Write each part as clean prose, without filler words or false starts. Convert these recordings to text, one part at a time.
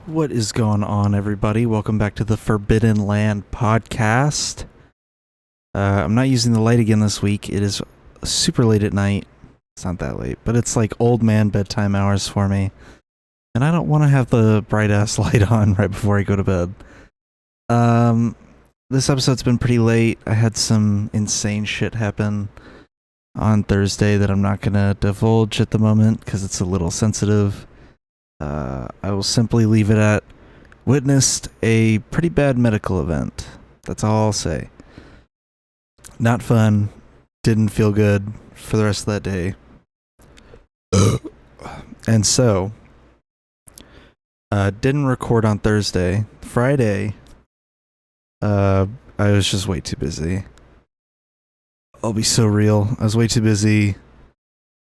What is going on, everybody? Welcome back to the Forbidden Land podcast. I'm not using the light again this week. It is super late at night. It's not that late, but it's like old man bedtime hours for me. And I don't want to have the bright ass light on right before I go to bed. This episode's been pretty late. I had some insane shit happen on Thursday that I'm not going to divulge at the moment because it's a little sensitive. I will simply leave it at witnessed a pretty bad medical event. That's all I'll say. Not fun. Didn't feel good for the rest of that day. And so, didn't record on Thursday. Friday, I was just way too busy. I'll be so real. I was way too busy.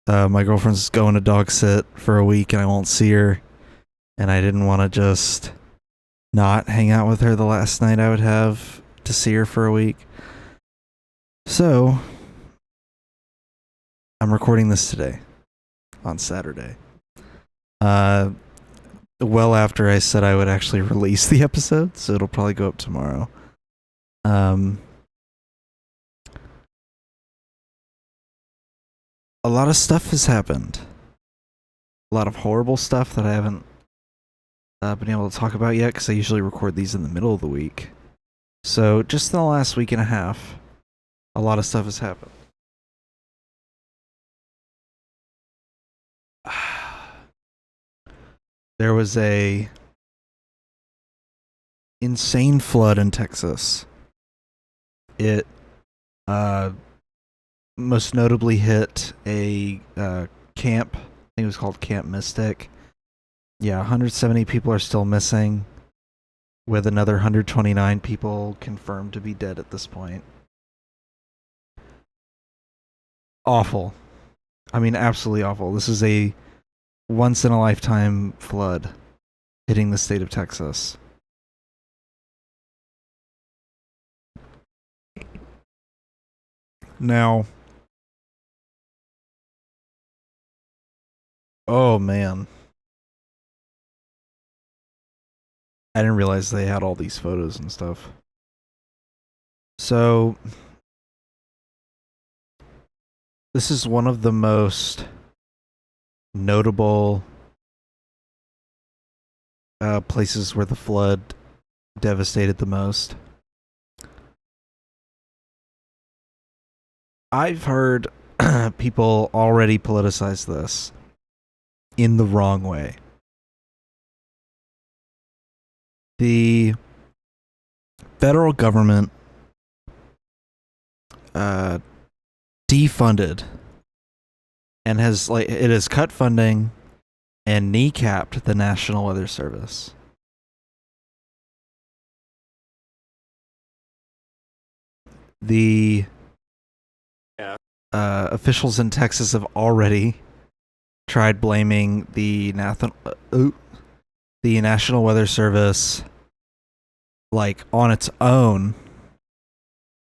My girlfriend's going to dog sit for a week and I won't see her. And I didn't want to just not hang out with her the last night I would have to see her for a week. So, I'm recording this today, on Saturday. Well after I said I would actually release the episode, so it'll probably go up tomorrow. A lot of stuff has happened. A lot of horrible stuff that I haven't been able to talk about yet, because I usually record these in the middle of the week. So, just in the last week and a half, a lot of stuff has happened. There was a insane flood in Texas. It most notably hit a camp. I think it was called Camp Mystic. Yeah, 170 people are still missing, with another 129 people confirmed to be dead at this point. Awful. I mean, absolutely awful. This is a once-in-a-lifetime flood hitting the state of Texas. Now, oh man. I didn't realize they had all these photos and stuff. So, this is one of the most notable places where the flood devastated the most. I've heard people already politicize this in the wrong way. The federal government defunded and has cut funding and kneecapped the National Weather Service. The officials in Texas have already tried blaming the National Weather Service, like, on its own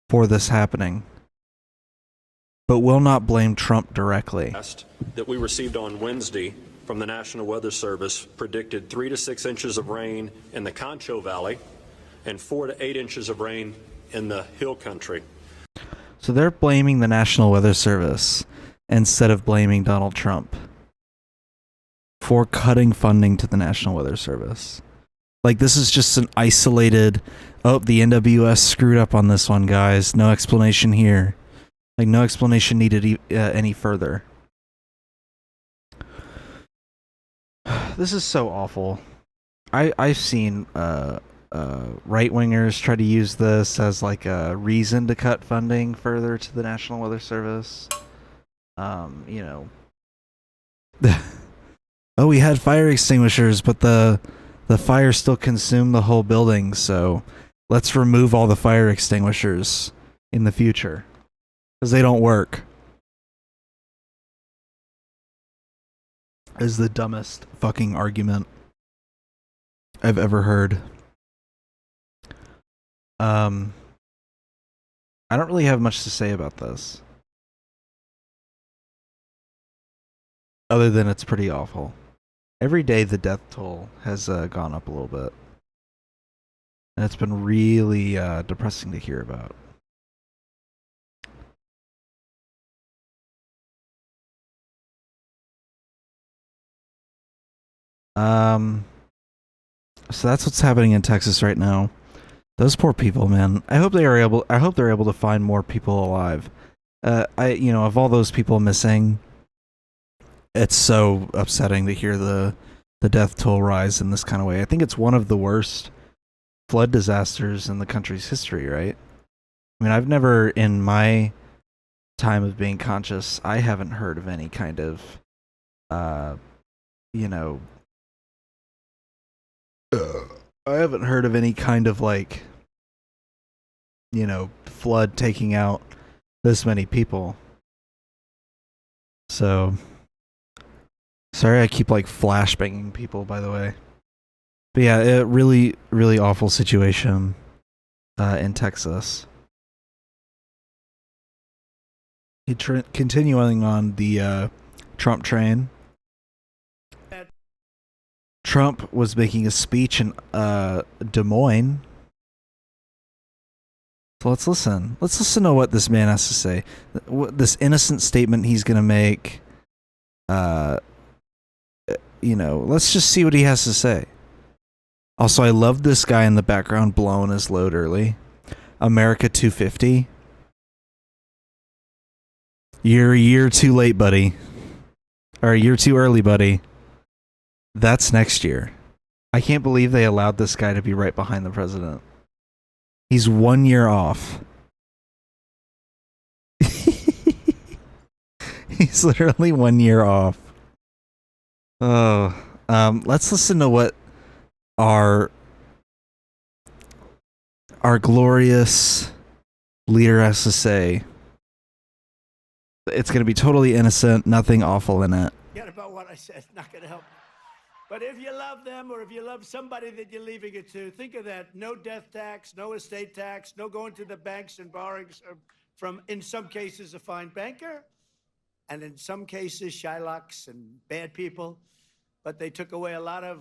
for this happening, but will not blame Trump directly. That we received on Wednesday from the National Weather Service predicted 3 to 6 inches of rain in the Concho Valley and 4 to 8 inches of rain in the Hill Country. So they're blaming the National Weather Service instead of blaming Donald Trump for cutting funding to the National Weather Service. Like, this is just an isolated, oh, the NWS screwed up on this one, guys. No explanation here. Like, no explanation needed any further. This is so awful. I've seen right-wingers try to use this as, like, a reason to cut funding further to the National Weather Service. You know. Oh, we had fire extinguishers, but the fire still consumed the whole building, so let's remove all the fire extinguishers in the future, because they don't work. Is the dumbest fucking argument I've ever heard. I don't really have much to say about this, other than it's pretty awful. Every day the death toll has gone up a little bit. And it's been really depressing to hear about. Um, so that's what's happening in Texas right now. Those poor people, man. I hope they're able to find more people alive. Of all those people missing, it's so upsetting to hear the death toll rise in this kind of way. I think it's one of the worst flood disasters in the country's history, right? I mean, I've never, in my time of being conscious, I haven't heard of any kind of, uh, you know, I haven't heard of any kind of like, flood taking out this many people. So, sorry, I keep like flashbanging people, by the way. But yeah, a really, really awful situation in Texas. Continuing on the Trump train. Trump was making a speech in Des Moines. So let's listen. Let's listen to what this man has to say. This innocent statement he's going to make. Let's just see what he has to say. Also, I love this guy in the background blowing his load early. America 250. You're a year too late, buddy. Or a year too early, buddy. That's next year. I can't believe they allowed this guy to be right behind the president. He's 1 year off. He's literally 1 year off. Oh, let's listen to what our glorious leader has to say. It's going to be totally innocent, nothing awful in it. Forget about what I said. Not going to help. But if you love them or if you love somebody that you're leaving it to, think of that. No death tax, no estate tax, no going to the banks and borrowing from, in some cases, a fine banker, and in some cases, Shylocks and bad people. But they took away a lot of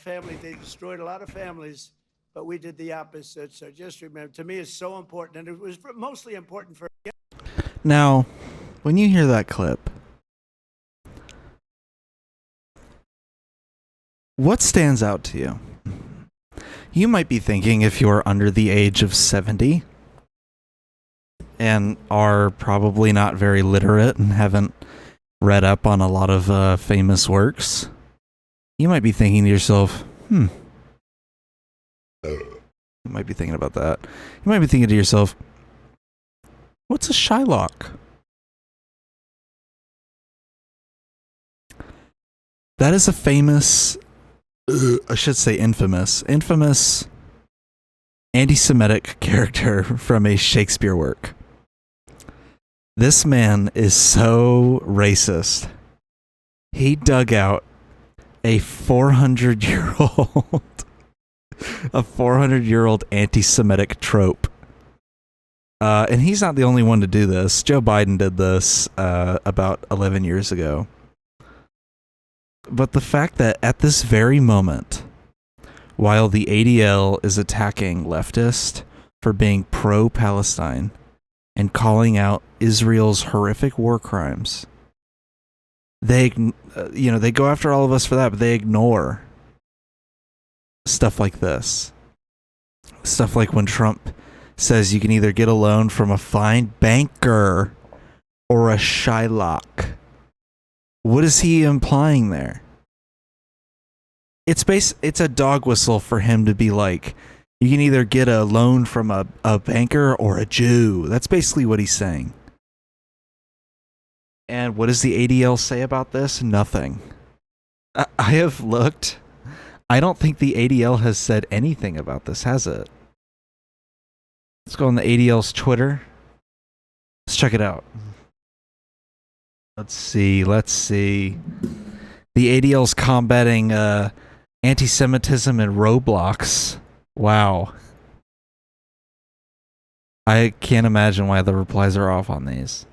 families. They destroyed a lot of families. But we did the opposite. So just remember, to me, it's so important, and it was mostly important for. Now, when you hear that clip, what stands out to you? You might be thinking, if you're under the age of 70 and are probably not very literate and haven't read up on a lot of famous works, you might be thinking to yourself, You might be thinking about that. You might be thinking to yourself, what's a Shylock? That is a famous, I should say infamous anti-Semitic character from a Shakespeare work. This man is so racist. He dug out a 400-year-old anti-Semitic trope. And he's not the only one to do this. Joe Biden did this about 11 years ago. But the fact that at this very moment, while the ADL is attacking leftists for being pro-Palestine and calling out Israel's horrific war crimes, they go after all of us for that, but they ignore stuff like this. Stuff like when Trump says you can either get a loan from a fine banker or a Shylock. What is he implying there? It's a dog whistle for him to be like, you can either get a loan from a banker or a Jew. That's basically what he's saying. And what does the ADL say about this? Nothing. I have looked. I don't think the ADL has said anything about this, has it? Let's go on the ADL's Twitter. Let's check it out. Let's see. The ADL's combating anti-Semitism in Roblox. Wow. I can't imagine why the replies are off on these.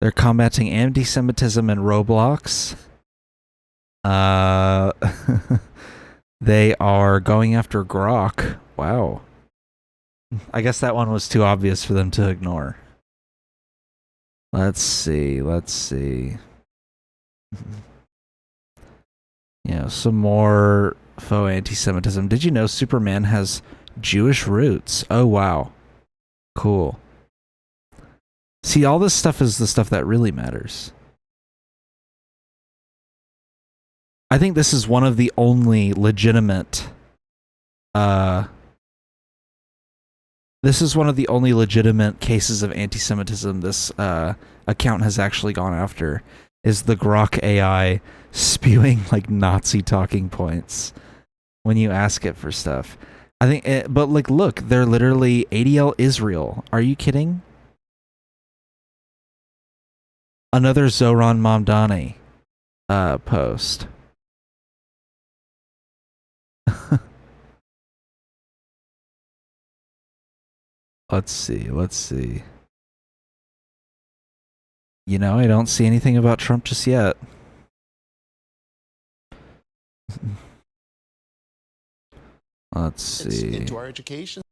They're combating anti-Semitism in Roblox. Uh, they are going after Grok. Wow. I guess that one was too obvious for them to ignore. Let's see. Some more faux anti-Semitism. Did you know Superman has Jewish roots? Oh, wow. Cool. See, all this stuff is the stuff that really matters. I think this is one of the only legitimate cases of anti-Semitism this account has actually gone after, is the Grok AI spewing like Nazi talking points when you ask it for stuff. I think but like, look, they're literally ADL Israel. Are you kidding? Another Zoran Mamdani post. Let's see. I don't see anything about Trump just yet. Let's see. Into our education.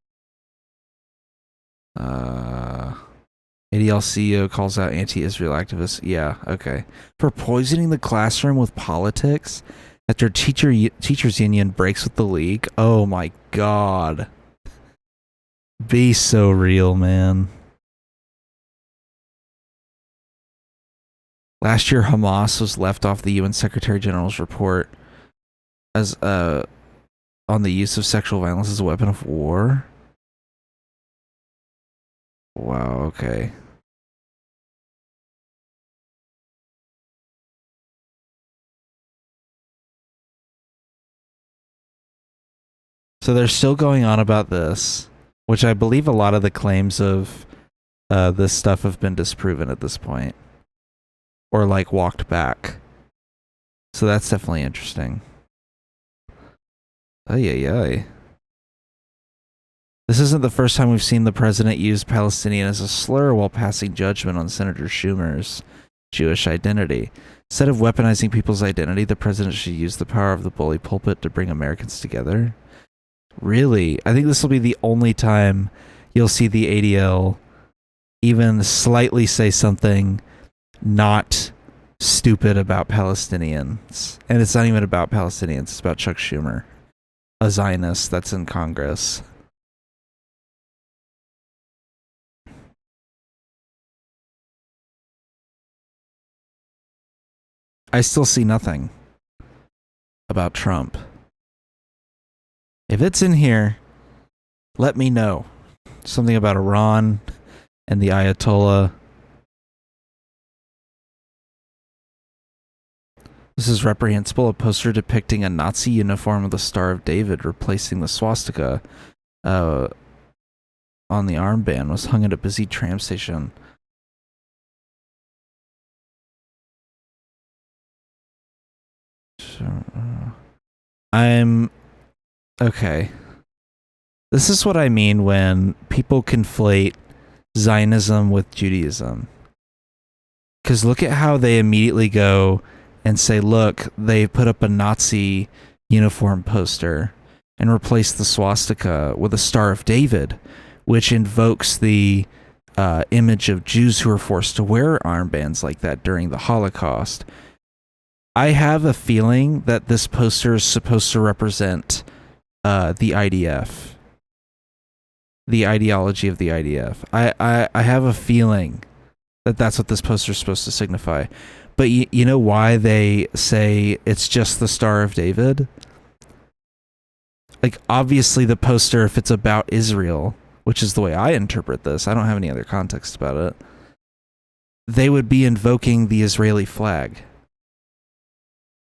ADL CEO calls out anti-Israel activists. Yeah, okay. For poisoning the classroom with politics after teachers union breaks with the league. Oh my god. Be so real, man. Last year, Hamas was left off the UN Secretary General's report as on the use of sexual violence as a weapon of war. Wow, okay. So they're still going on about this, which I believe a lot of the claims of this stuff have been disproven at this point. Or like walked back. So that's definitely interesting. Ay. This isn't the first time we've seen the president use Palestinian as a slur while passing judgment on Senator Schumer's Jewish identity. Instead of weaponizing people's identity, the president should use the power of the bully pulpit to bring Americans together. Really? I think this will be the only time you'll see the ADL even slightly say something not stupid about Palestinians. And it's not even about Palestinians, it's about Chuck Schumer, a Zionist that's in Congress. I still see nothing about Trump. If it's in here, let me know. Something about Iran and the Ayatollah. This is reprehensible. A poster depicting a Nazi uniform with the Star of David replacing the swastika on the armband was hung at a busy tram station. Okay. This is what I mean when people conflate Zionism with Judaism. Because look at how they immediately go and say, look, they put up a Nazi uniform poster and replaced the swastika with a Star of David, which invokes the image of Jews who were forced to wear armbands like that during the Holocaust. I have a feeling that this poster is supposed to represent the IDF, the ideology of the IDF. I have a feeling that that's what this poster is supposed to signify. But you know why they say it's just the Star of David? Like, obviously the poster, if it's about Israel, which is the way I interpret this, I don't have any other context about it, they would be invoking the Israeli flag.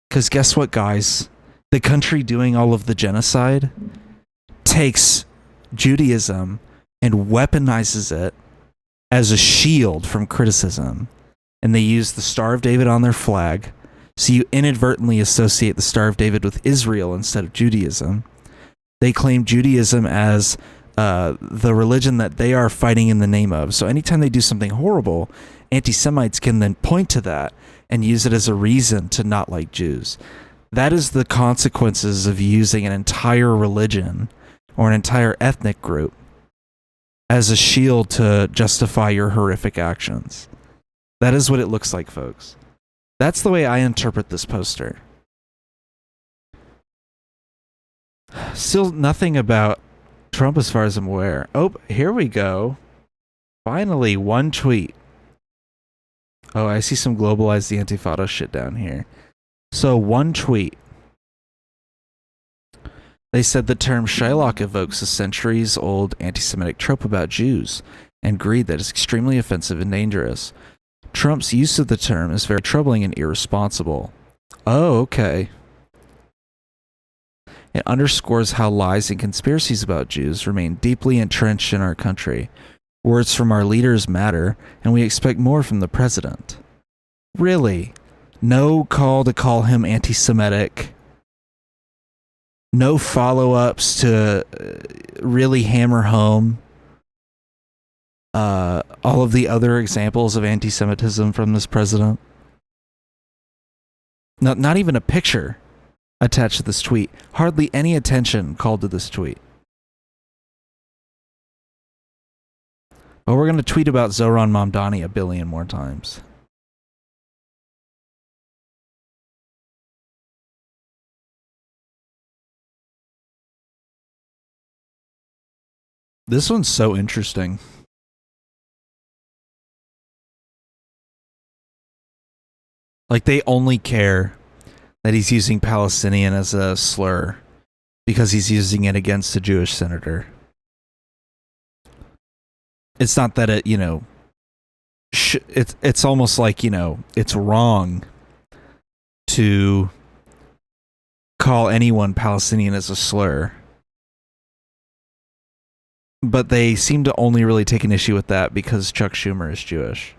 Because guess what, guys? The country doing all of the genocide takes Judaism and weaponizes it as a shield from criticism. And they use the Star of David on their flag. So you inadvertently associate the Star of David with Israel instead of Judaism. They claim Judaism as the religion that they are fighting in the name of. So anytime they do something horrible, anti-Semites can then point to that and use it as a reason to not like Jews. That is the consequences of using an entire religion or an entire ethnic group as a shield to justify your horrific actions. That is what it looks like, folks. That's the way I interpret this poster. Still nothing about Trump as far as I'm aware. Oh, here we go. Finally, one tweet. Oh, I see some globalized the Antifada shit down here. So, one tweet. They said the term Shylock evokes a centuries-old anti-Semitic trope about Jews and greed that is extremely offensive and dangerous. Trump's use of the term is very troubling and irresponsible. Oh, okay. It underscores how lies and conspiracies about Jews remain deeply entrenched in our country. Words from our leaders matter, and we expect more from the president. Really? No call to call him anti-Semitic. No follow-ups to really hammer home all of the other examples of anti-Semitism from this president. Not even a picture attached to this tweet. Hardly any attention called to this tweet. But we're going to tweet about Zohran Mamdani a billion more times. This one's so interesting. Like, they only care that he's using Palestinian as a slur because he's using it against a Jewish senator. It's not that it, it's almost like, it's wrong to call anyone Palestinian as a slur. But they seem to only really take an issue with that because Chuck Schumer is Jewish.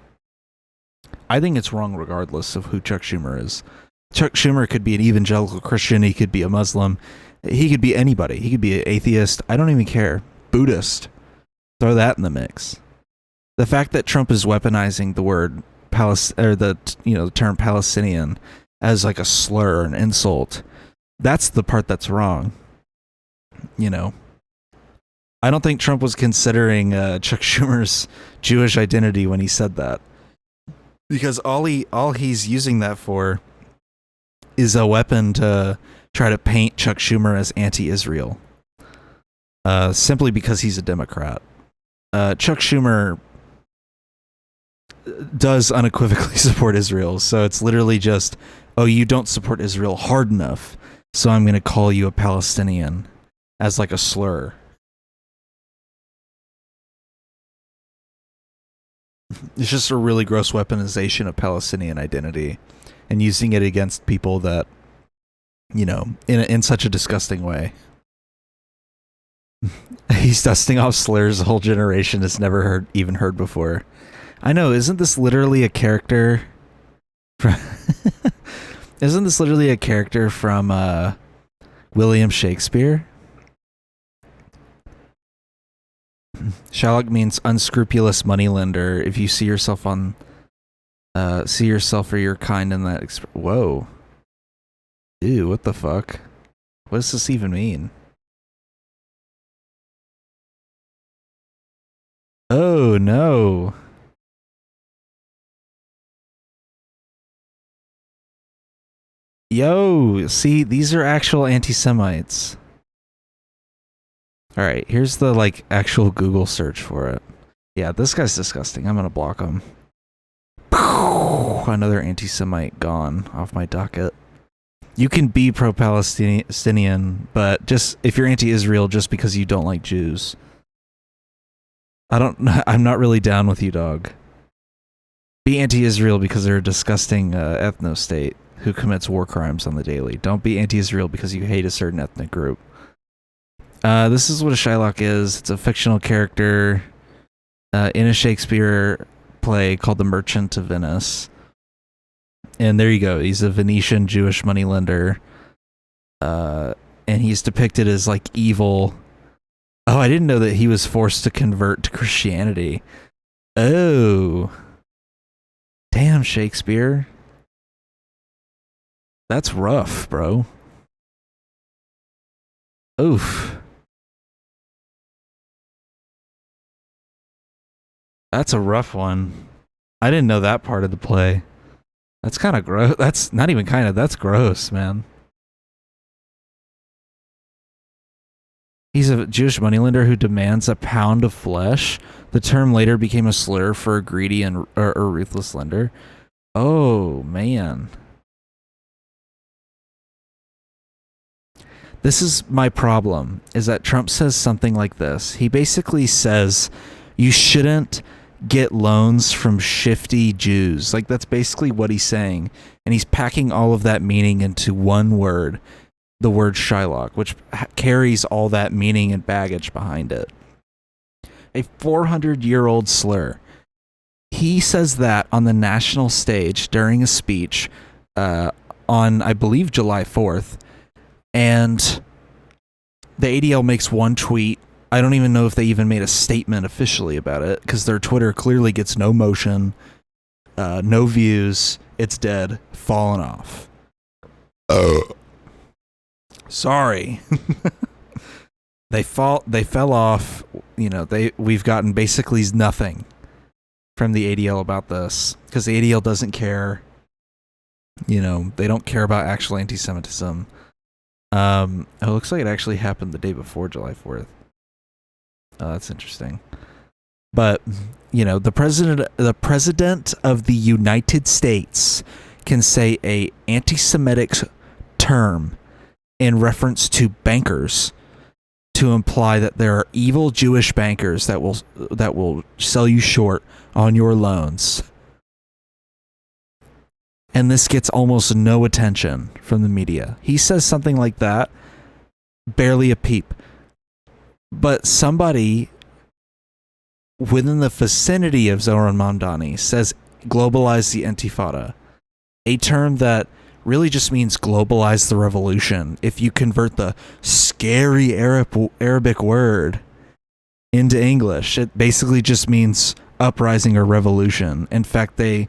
I think it's wrong regardless of who Chuck Schumer is. Chuck Schumer could be an evangelical Christian. He could be a Muslim. He could be anybody. He could be an atheist. I don't even care. Buddhist. Throw that in the mix. The fact that Trump is weaponizing the word the term Palestinian as like a slur, an insult, that's the part that's wrong. I don't think Trump was considering Chuck Schumer's Jewish identity when he said that, because all he's using that for is a weapon to try to paint Chuck Schumer as anti-Israel, simply because he's a Democrat. Chuck Schumer does unequivocally support Israel, so it's literally just, oh, you don't support Israel hard enough, so I'm going to call you a Palestinian as like a slur. It's just a really gross weaponization of Palestinian identity and using it against people that, in such a disgusting way. He's dusting off slurs a whole generation has never even heard before. I know, isn't this literally a character from isn't this literally a character from William Shakespeare? Shylock means unscrupulous moneylender. If you see yourself or your kind in that whoa. Ew, what the fuck? What does this even mean? Oh no. Yo, see, these are actual anti-Semites. Alright, here's the, actual Google search for it. Yeah, this guy's disgusting. I'm gonna block him. Another anti-Semite gone off my docket. You can be pro-Palestinian, but just, if you're anti-Israel, just because you don't like Jews. I'm not really down with you, dog. Be anti-Israel because they're a disgusting ethno-state who commits war crimes on the daily. Don't be anti-Israel because you hate a certain ethnic group. This is what a Shylock is. It's a fictional character in a Shakespeare play called The Merchant of Venice. And there you go. He's a Venetian Jewish moneylender. And he's depicted as, evil. Oh, I didn't know that he was forced to convert to Christianity. Oh. Damn, Shakespeare. That's rough, bro. Oof. That's a rough one. I didn't know that part of the play. That's kind of gross. That's not even kind of. That's gross, man. He's a Jewish moneylender who demands a pound of flesh. The term later became a slur for a greedy and or ruthless lender. Oh, man. This is my problem, is that Trump says something like this. He basically says you shouldn't get loans from shifty Jews. Like, that's basically what he's saying. And he's packing all of that meaning into one word, the word Shylock, which carries all that meaning and baggage behind it. A 400-year-old slur. He says that on the national stage during a speech on, I believe, July 4th. And the ADL makes one tweet. I don't even know if they even made a statement officially about it, because their Twitter clearly gets no motion, no views. It's dead, fallen off. Sorry. They fell off. You know, we've gotten basically nothing from the ADL about this, because the ADL doesn't care. You know, they don't care about actual anti-Semitism. It looks like it actually happened the day before July 4th. Oh, that's interesting. But, you know, the president of the United States can say a anti-Semitic term in reference to bankers to imply that there are evil Jewish bankers that will sell you short on your loans. And this gets almost no attention from the media. He says something like that, barely a peep. But somebody within the vicinity of Zoran Mamdani says globalize the Intifada, a term that really just means globalize the revolution. If you convert the scary Arabic word into English, it basically just means uprising or revolution. In fact, they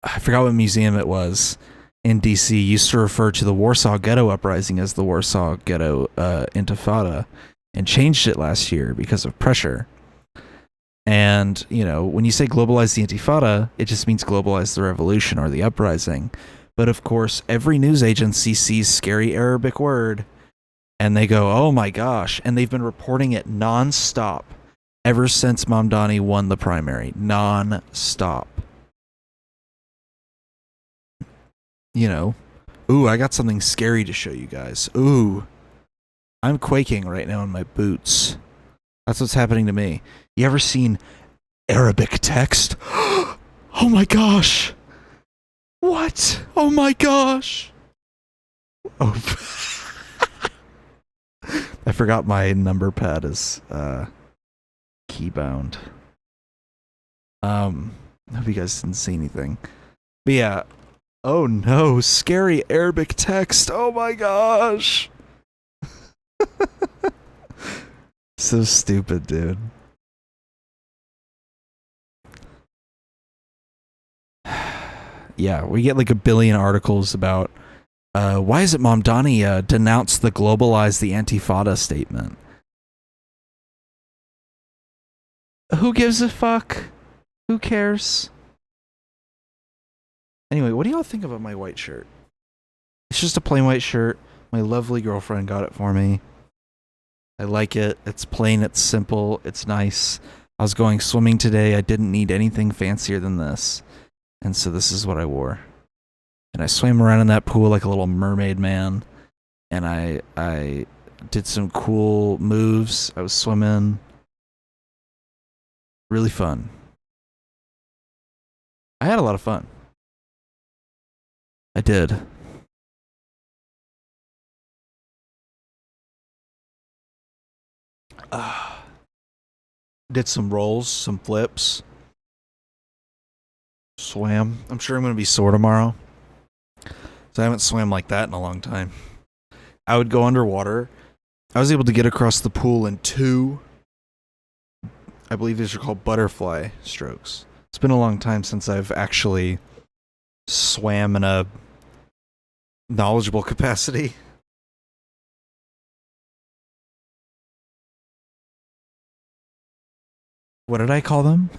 I forgot what museum it was in DC, used to refer to the Warsaw Ghetto Uprising as the Warsaw Ghetto Intifada, and changed it last year because of pressure. And, you know, when you say globalize the Intifada, it just means globalize the revolution or the uprising. But of course, every news agency sees scary Arabic word and they go, oh my gosh. And they've been reporting it nonstop ever since Mamdani won the primary. Non-stop. You know, ooh, I got something scary to show you guys. Ooh, I'm quaking right now in my boots. That's what's happening to me. You ever seen Arabic text? Oh my gosh. What? Oh my gosh. Oh. I forgot my number pad is keybound. I hope you guys didn't see anything. But yeah. Oh no, scary Arabic text. Oh my gosh. So stupid, dude. Yeah, we get like a billion articles about why is it Mamdani denounced the globalize the Antifada statement. Who gives a fuck? Who cares? Anyway, what do y'all think about my white shirt? It's just a plain white shirt. My lovely girlfriend got it for me. I like it. It's plain, it's simple, it's nice. I was going swimming today. I didn't need anything fancier than this. And so this is what I wore. And I swam around in that pool like a little mermaid man. And I did some cool moves. I was swimming. Really fun. I had a lot of fun. I did. Did some rolls, some flips. Swam. I'm sure I'm going to be sore tomorrow. So I haven't swam like that in a long time. I would go underwater. I was able to get across the pool in 2, I believe these are called butterfly strokes. It's been a long time since I've actually swam in a knowledgeable capacity. What did I call them?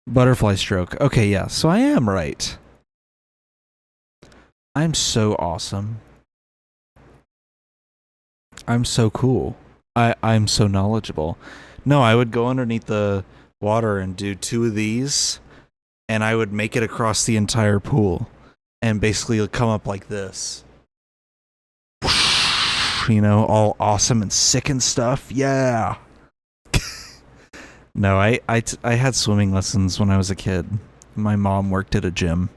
Butterfly stroke. Okay, yeah. So I am right. I'm so awesome. I'm so cool. I'm so knowledgeable. No, I would go underneath the water and do 2 of these, and I would make it across the entire pool, and basically come up like this. You know, all awesome and sick and stuff. Yeah. No, I had swimming lessons when I was a kid. My mom worked at a gym,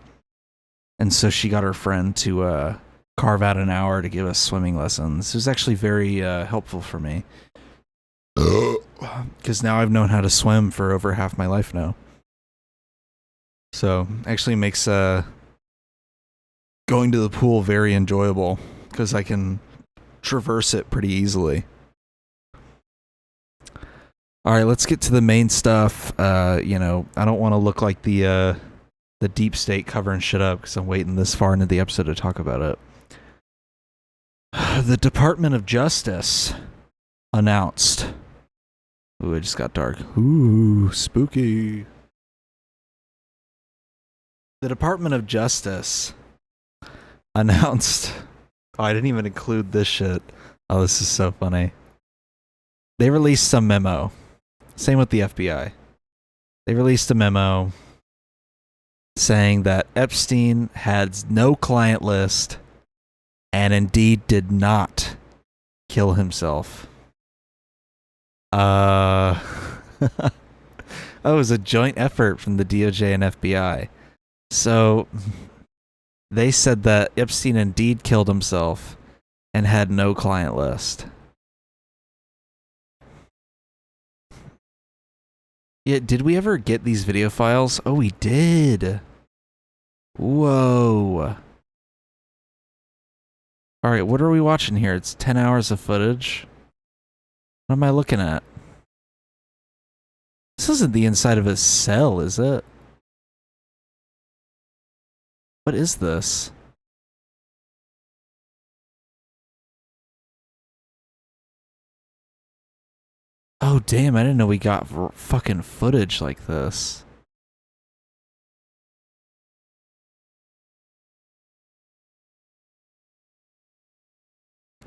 and so she got her friend to carve out an hour to give us swimming lessons. It was actually very helpful for me, because now I've known how to swim for over half my life now. So actually makes going to the pool very enjoyable, because I can traverse it pretty easily. All right, let's get to the main stuff. You know, I don't want to look like the deep state covering shit up, because I'm waiting this far into the episode to talk about it. The Department of Justice announced. Ooh, it just got dark. Ooh, spooky. The Department of Justice announced. Oh, I didn't even include this shit. Oh, this is so funny. They released some memo. Same with the FBI. They released a memo saying that Epstein had no client list and indeed did not kill himself. It was a joint effort from the DOJ and FBI. So they said that Epstein indeed killed himself and had no client list. Yeah, did we ever get these video files? Oh, we did. Whoa. Alright, what are we watching here? It's 10 hours of footage. What am I looking at? This isn't the inside of a cell, is it? What is this? Oh, damn, I didn't know we got fucking footage like this.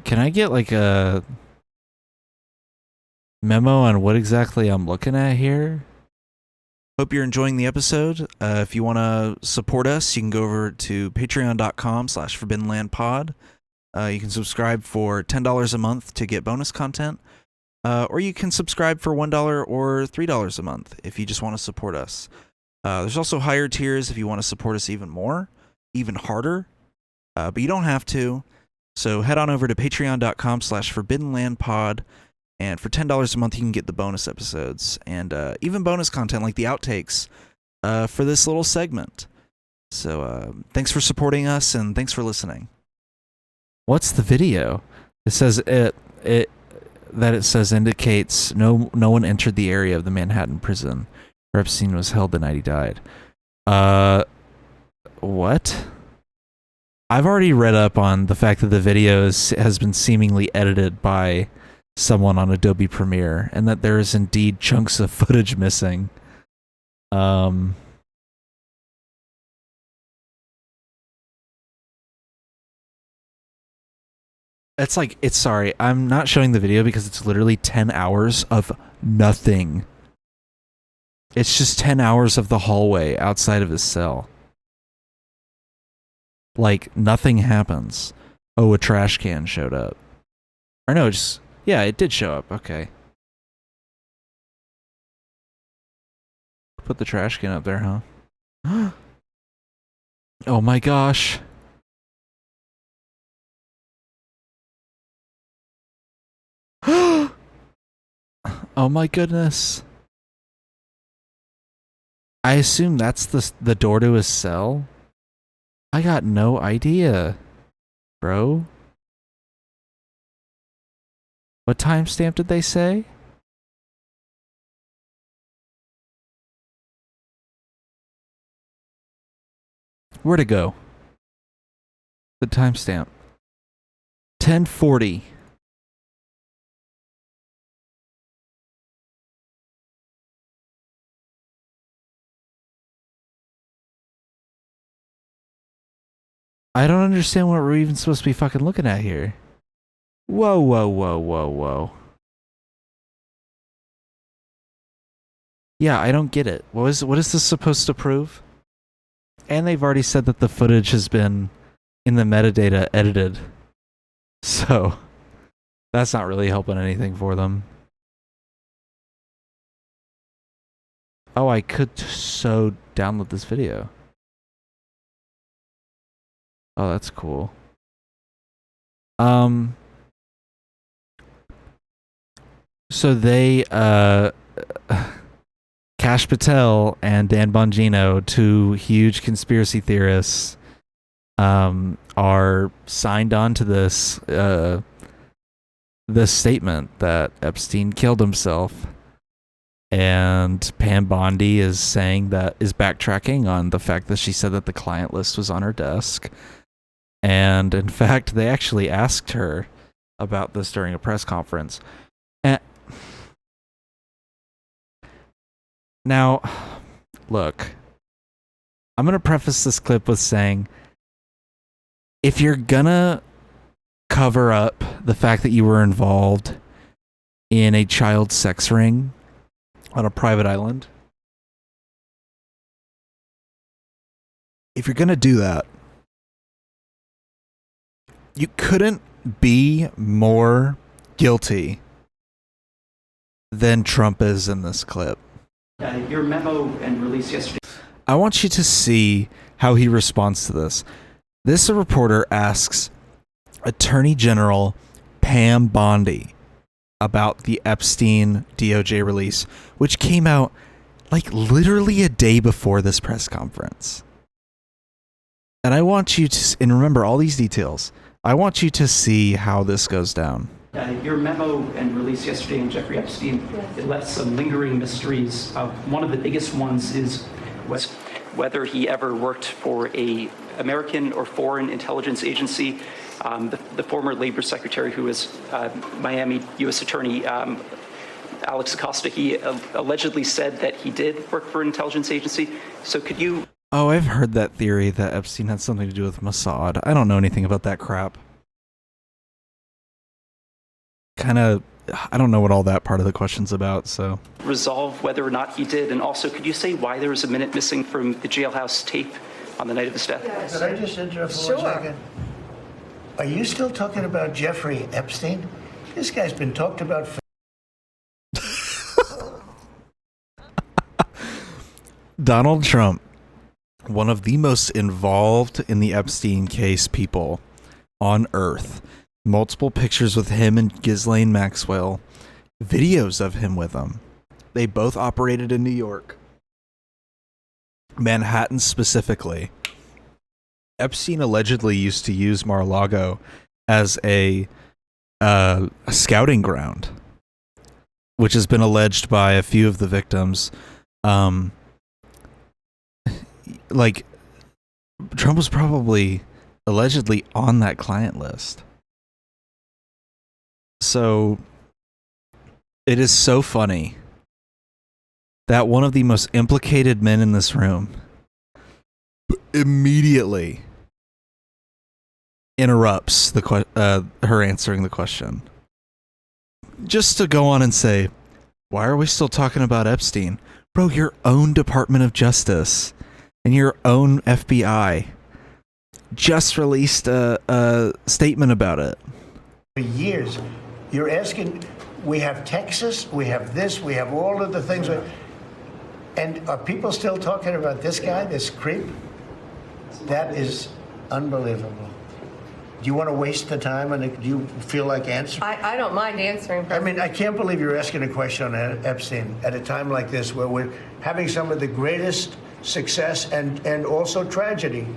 Can I get like a memo on what exactly I'm looking at here? Hope you're enjoying the episode. If you want to support us, you can go over to patreon.com/forbiddenlandpod. You can subscribe for $10 a month to get bonus content. Or you can subscribe for $1 or $3 a month if you just want to support us. There's also higher tiers if you want to support us even more, even harder. But you don't have to. So head on over to patreon.com/forbiddenlandpod. And for $10 a month, you can get the bonus episodes and even bonus content like the outtakes for this little segment. So thanks for supporting us and thanks for listening. What's the video? It says it says indicates no one entered the area of the Manhattan prison where Epstein was held the night he died. What? I've already read up on the fact that the video has been seemingly edited by someone on Adobe Premiere, and that there is indeed chunks of footage missing. Sorry, I'm not showing the video because it's literally 10 hours of nothing. It's just 10 hours of the hallway outside of his cell. Like, nothing happens. Oh, a trash can showed up. Or no, yeah, it did show up. Okay. Put the trash can up there, huh? Oh my gosh. Oh my goodness. I assume that's the door to his cell? I got no idea, bro. What timestamp did they say? Where'd it go? The timestamp. 10:40. I don't understand what we're even supposed to be fucking looking at here. Whoa, whoa, whoa, whoa, whoa. Yeah, I don't get it. What is this supposed to prove? And they've already said that the footage has been in the metadata edited. So that's not really helping anything for them. Oh, I could so download this video. Oh, that's cool. So they Kash Patel and Dan Bongino, two huge conspiracy theorists, are signed on to this statement that Epstein killed himself. And Pam Bondi is backtracking on the fact that she said that the client list was on her desk. And in fact, they actually asked her about this during a press conference. And now, look, I'm going to preface this clip with saying, if you're gonna cover up the fact that you were involved in a child sex ring on a private island, if you're gonna do that, you couldn't be more guilty than Trump is in this clip. Your memo and release yesterday. I want you to see how he responds to this. This reporter asks Attorney General Pam Bondi about the Epstein DOJ release, which came out like literally a day before this press conference. And I want you to, and remember all these details, I want you to see how this goes down. Your memo and release yesterday on Jeffrey Epstein, it left some lingering mysteries. One of the biggest ones was whether he ever worked for a American or foreign intelligence agency. The former labor secretary, who was Miami U.S. Attorney Alex Acosta, he allegedly said that he did work for an intelligence agency. So could you... Oh, I've heard that theory that Epstein had something to do with Mossad. I don't know anything about that crap. I don't know what all that part of the question's about, so... resolve whether or not he did? And also, could you say why there was a minute missing from the jailhouse tape on the night of his death? Yes. Could I just interrupt for 1 second? Are you still talking about Jeffrey Epstein? This guy's been talked about for... Donald Trump, one of the most involved in the Epstein case people on Earth. Multiple pictures with him and Ghislaine Maxwell. Videos of him with them. They both operated in New York. Manhattan specifically. Epstein allegedly used to use Mar-a-Lago as a scouting ground, which has been alleged by a few of the victims. Like, Trump was probably allegedly on that client list. So, it is so funny that one of the most implicated men in this room immediately interrupts her answering the question, just to go on and say, why are we still talking about Epstein? Bro, your own Department of Justice and your own FBI just released a statement about it. For years, you're asking, we have Texas, we have this, we have all of the things. And are people still talking about this guy, this creep? That is unbelievable. Do you want to waste the time, and do you feel like answering? I don't mind answering. I mean, I can't believe you're asking a question on Epstein at a time like this, where we're having some of the greatest success and also tragedy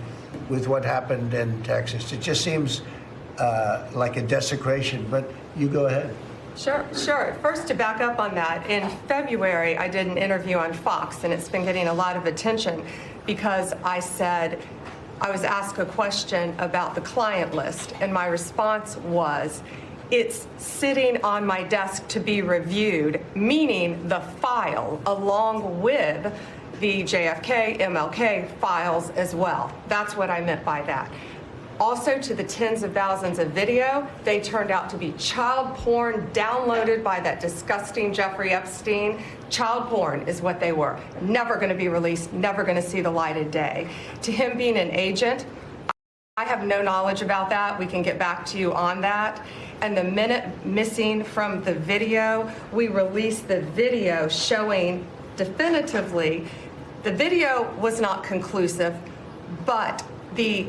with what happened in Texas. It just seems like a desecration, but you go ahead. Sure. First, to back up on that, in February, I did an interview on Fox, and it's been getting a lot of attention because I said I was asked a question about the client list, and my response was, it's sitting on my desk to be reviewed, meaning the file along with the JFK, MLK files as well. That's what I meant by that. Also, to the tens of thousands of video, they turned out to be child porn downloaded by that disgusting Jeffrey Epstein. Child porn is what they were. Never going to be released, never going to see the light of day. To him being an agent, I have no knowledge about that. We can get back to you on that. And the minute missing from the video, we released the video showing definitively the video was not conclusive, but the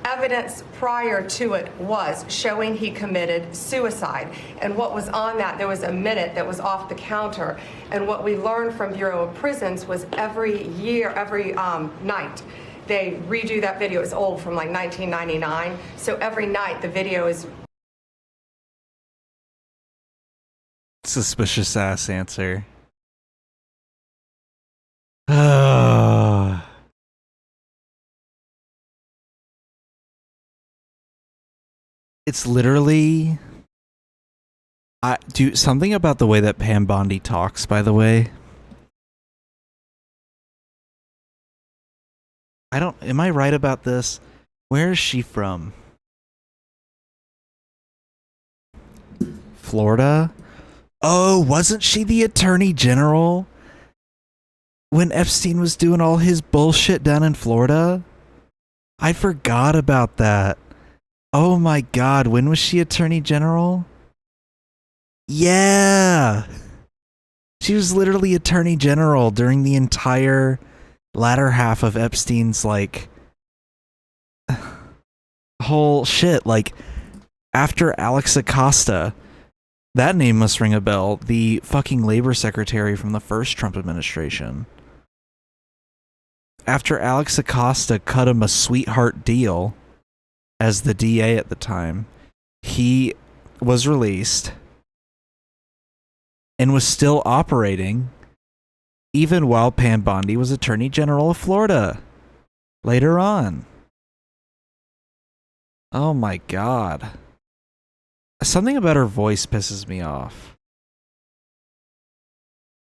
evidence prior to it was showing he committed suicide. And what was on that, there was a minute that was off the counter. And what we learned from Bureau of Prisons was every year, every night, they redo that video. It's old, from like 1999. So every night the video is... Suspicious ass answer. It's literally... I do something about the way that Pam Bondi talks, by the way. Am I right about this? Where is she from? Florida? Oh, wasn't she the Attorney General when Epstein was doing all his bullshit down in Florida? I forgot about that. Oh my god, when was she Attorney General? Yeah! She was literally Attorney General during the entire latter half of Epstein's, like, whole shit. Like, after Alex Acosta, that name must ring a bell, the fucking labor secretary from the first Trump administration. After Alex Acosta cut him a sweetheart deal as the DA at the time, he was released and was still operating even while Pam Bondi was Attorney General of Florida later on. Oh my god. Something about her voice pisses me off.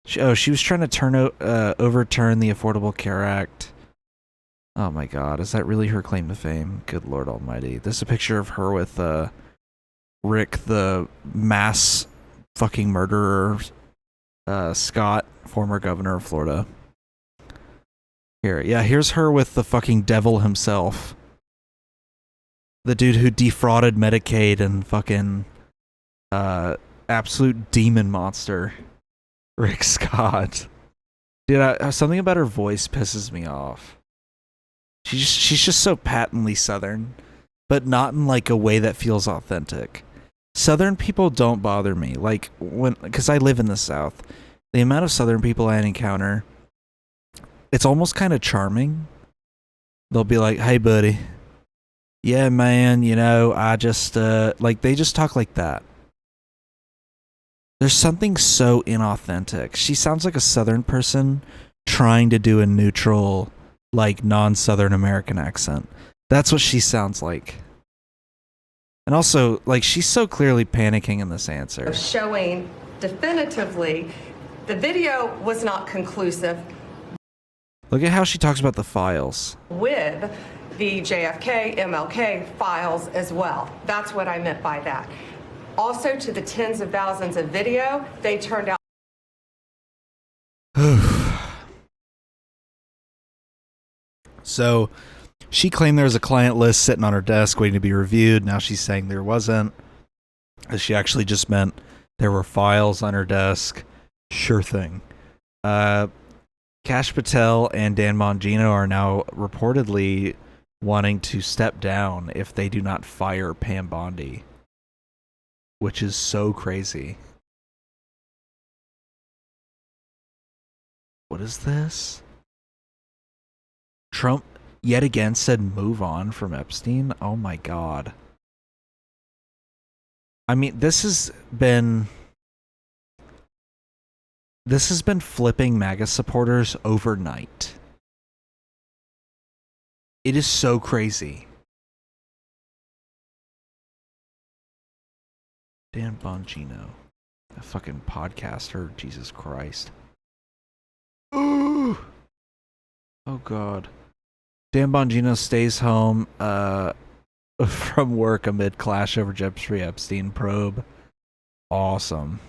She was trying to overturn the Affordable Care Act. Oh my god, is that really her claim to fame? Good Lord Almighty. This is a picture of her with Rick, the mass fucking murderer, Scott, former governor of Florida. Here, yeah, here's her with the fucking devil himself. The dude who defrauded Medicaid and fucking absolute demon monster, Rick Scott. Dude, something about her voice pisses me off. She's just so patently Southern, but not in like a way that feels authentic. Southern people don't bother me, like because I live in the South. The amount of Southern people I encounter, it's almost kind of charming. They'll be like, "Hey, buddy. Yeah, man, you know, I just, like, they just talk like that." There's something so inauthentic. She sounds like a Southern person trying to do a neutral, like, non-Southern American accent. That's what she sounds like. And also, like, she's so clearly panicking in this answer. Showing definitively the video was not conclusive. Look at how she talks about the files. With the JFK, MLK files as well. That's what I meant by that. Also, to the tens of thousands of video, they turned out... So, she claimed there was a client list sitting on her desk waiting to be reviewed. Now she's saying there wasn't. She actually just meant there were files on her desk. Sure thing. Kash Patel and Dan Bongino are now reportedly wanting to step down if they do not fire Pam Bondi, which is so crazy. What is this? Trump yet again said move on from Epstein. Oh my god. I mean, this has been flipping MAGA supporters overnight. It is so crazy. Dan Bongino, a fucking podcaster. Jesus Christ. Ooh. Oh God. Dan Bongino stays home from work amid clash over Jeffrey Epstein probe. Awesome.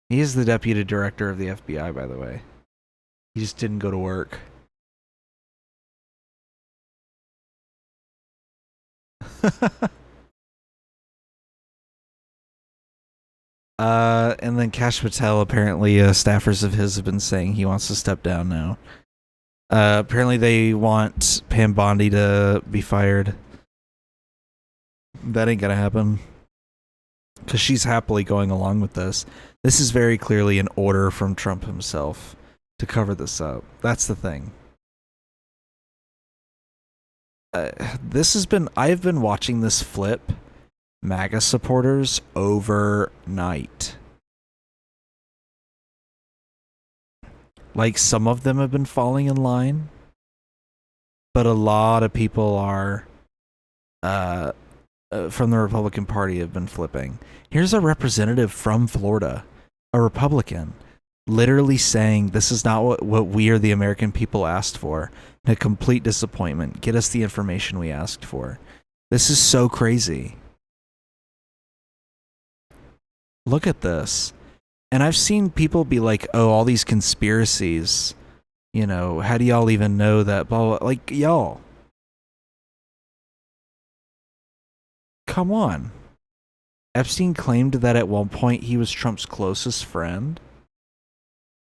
He is the deputy director of the FBI, by the way. He just didn't go to work. And then Kash Patel, apparently staffers of his have been saying he wants to step down now. Apparently they want Pam Bondi to be fired. That ain't gonna happen. Because she's happily going along with this. This is very clearly an order from Trump himself to cover this up. That's the thing. I've been watching this flip MAGA supporters overnight. Like, some of them have been falling in line, but a lot of people are from the Republican Party have been flipping. Here's a representative from Florida, a Republican, literally saying this is not what we or the American people asked for. A complete disappointment. Get us the information we asked for. This is so crazy. Look at this. And I've seen people be like, oh, all these conspiracies, you know, how do y'all even know that? Blah, blah. Like, y'all. Come on. Epstein claimed that at one point he was Trump's closest friend.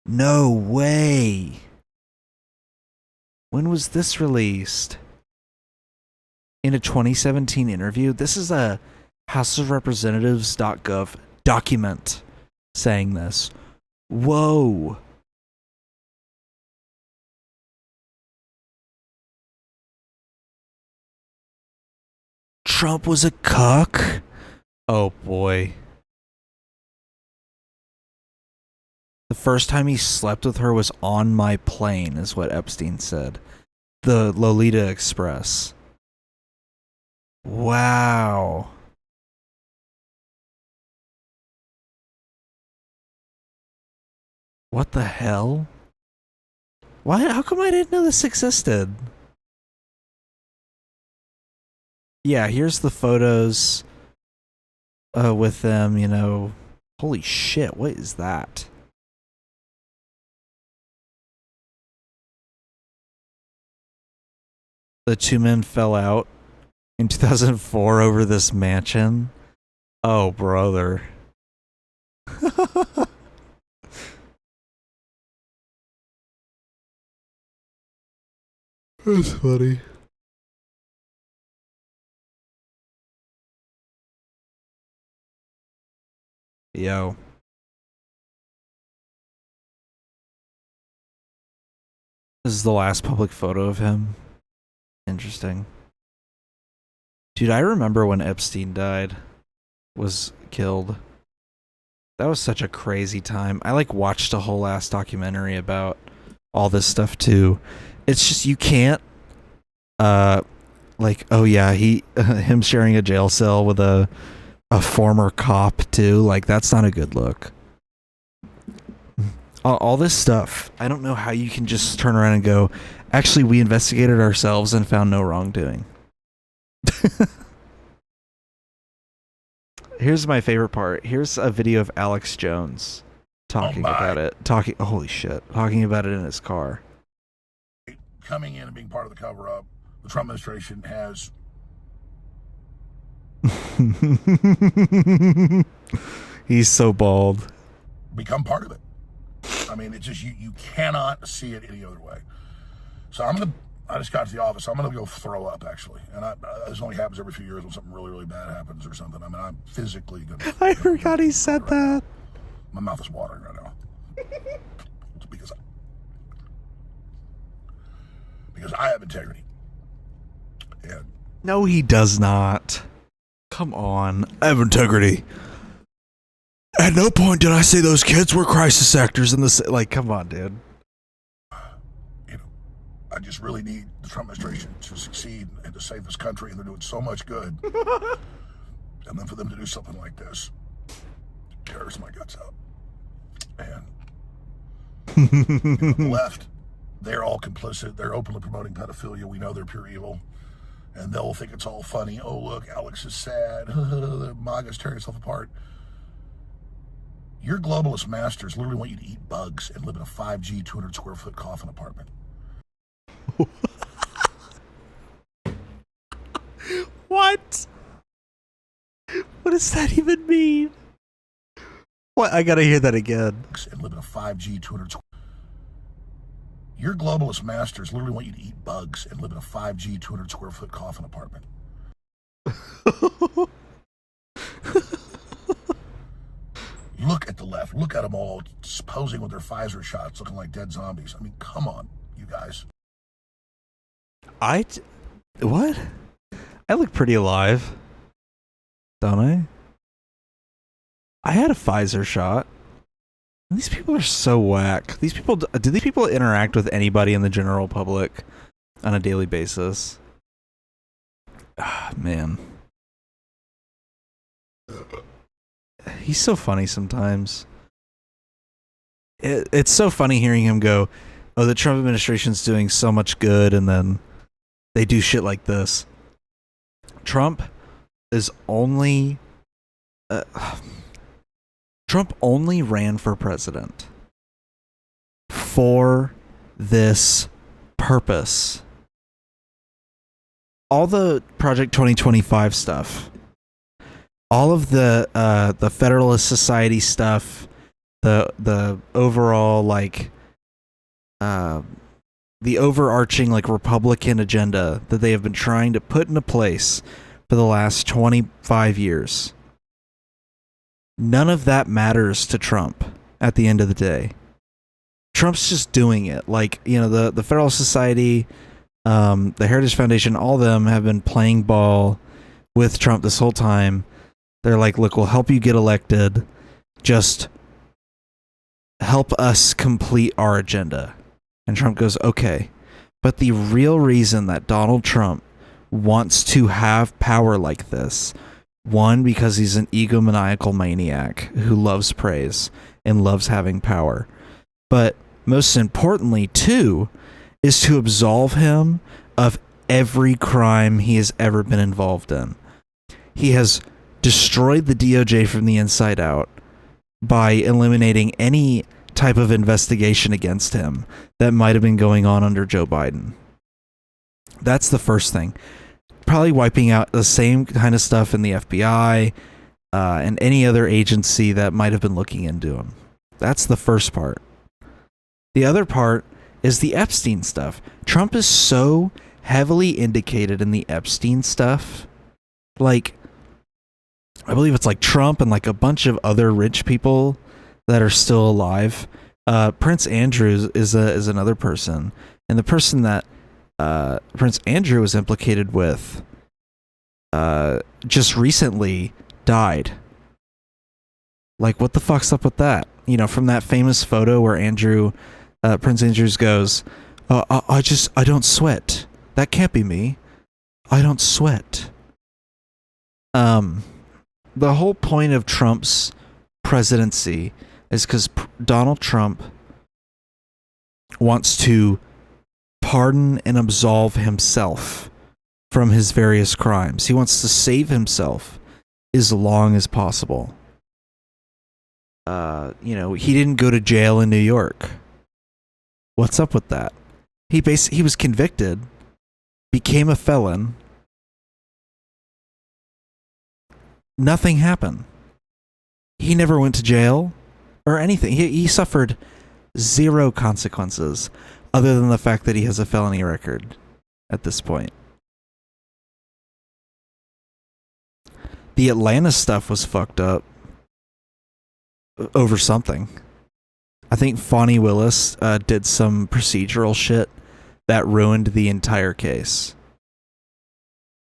No way. When was this released? In a 2017 interview? This is a houseofrepresentatives.gov document saying this. Whoa. Trump was a cuck? Oh boy. The first time he slept with her was on my plane, is what Epstein said. The Lolita Express. Wow. What the hell? Why? How come I didn't know this existed? Yeah, here's the photos with them, you know. Holy shit, what is that? The two men fell out in 2004 over this mansion. Oh, brother. That's funny. Yo. This is the last public photo of him. Interesting. Dude, I remember when Epstein died. Was killed. That was such a crazy time. I like watched a whole ass documentary about all this stuff too. It's just you can't like, oh yeah, him sharing a jail cell with a former cop too. Like, that's not a good look. All this stuff. I don't know how you can just turn around and go, actually, we investigated ourselves and found no wrongdoing. Here's my favorite part. Here's a video of Alex Jones talking about it. Holy shit. Talking about it in his car. Coming in and being part of the cover-up, the Trump administration has... He's so bald. Become part of it. I mean, it's just, you cannot see it any other way. So I just got to the office. I'm going to go throw up, actually. And this only happens every few years when something really, really bad happens or something. I mean, I'm physically going to... I forgot he said that. My mouth is watering right now. Because I have integrity. And no, he does not. Come on. I have integrity. At no point did I say those kids were crisis actors in this. Like, come on, dude. You know, I just really need the Trump administration to succeed and to save this country, and they're doing so much good. And then for them to do something like this tears my guts out. And the left, they're all complicit. They're openly promoting pedophilia. We know they're pure evil. And they'll think it's all funny. Oh, look, Alex is sad. MAGA's tearing itself apart. Your globalist masters literally want you to eat bugs and live in a 5G, 200 square foot coffin apartment. What? What does that even mean? What? I gotta hear that again. And live in a 5G, 200 square. Your globalist masters literally want you to eat bugs and live in a 5G, 200 square foot coffin apartment. Look at the left. Look at them all posing with their Pfizer shots, looking like dead zombies. I mean, come on, you guys. What? I look pretty alive, don't I? I had a Pfizer shot. These people are so whack. Do these people interact with anybody in the general public on a daily basis? Ah, man. He's so funny sometimes. It's so funny hearing him go, oh, the Trump administration's doing so much good, and then they do shit like this. Trump only ran for president for this purpose. All the Project 2025 stuff, all of the Federalist Society stuff, the overall the overarching Republican agenda that they have been trying to put into place for the last 25 years. None of that matters to Trump at the end of the day. Trump's just doing it. The Federalist Society, the Heritage Foundation, all of them have been playing ball with Trump this whole time. They're like, look, we'll help you get elected. Just help us complete our agenda. And Trump goes, okay. But the real reason that Donald Trump wants to have power like this, one, because he's an egomaniacal maniac who loves praise and loves having power. But most importantly, two, is to absolve him of every crime he has ever been involved in. He has destroyed the DOJ from the inside out by eliminating any type of investigation against him that might have been going on under Joe Biden. That's the first thing. Probably wiping out the same kind of stuff in the FBI and any other agency that might have been looking into him. That's the first part. The other part is the Epstein stuff. Trump is so heavily indicated in the Epstein stuff. I believe it's Trump and a bunch of other rich people that are still alive. Prince Andrew is another person, and the person that Prince Andrew was implicated with just recently died. What the fuck's up with that? From that famous photo where Prince Andrews goes, I don't sweat. That can't be me. I don't sweat. The whole point of Trump's presidency is because Donald Trump wants to pardon and absolve himself from his various crimes. He wants to save himself as long as possible. He didn't go to jail in New York. What's up with that? He was convicted, became a felon. Nothing happened. He never went to jail or anything. He suffered zero consequences other than the fact that he has a felony record at this point. The Atlanta stuff was fucked up over something. I think Fonnie Willis did some procedural shit that ruined the entire case.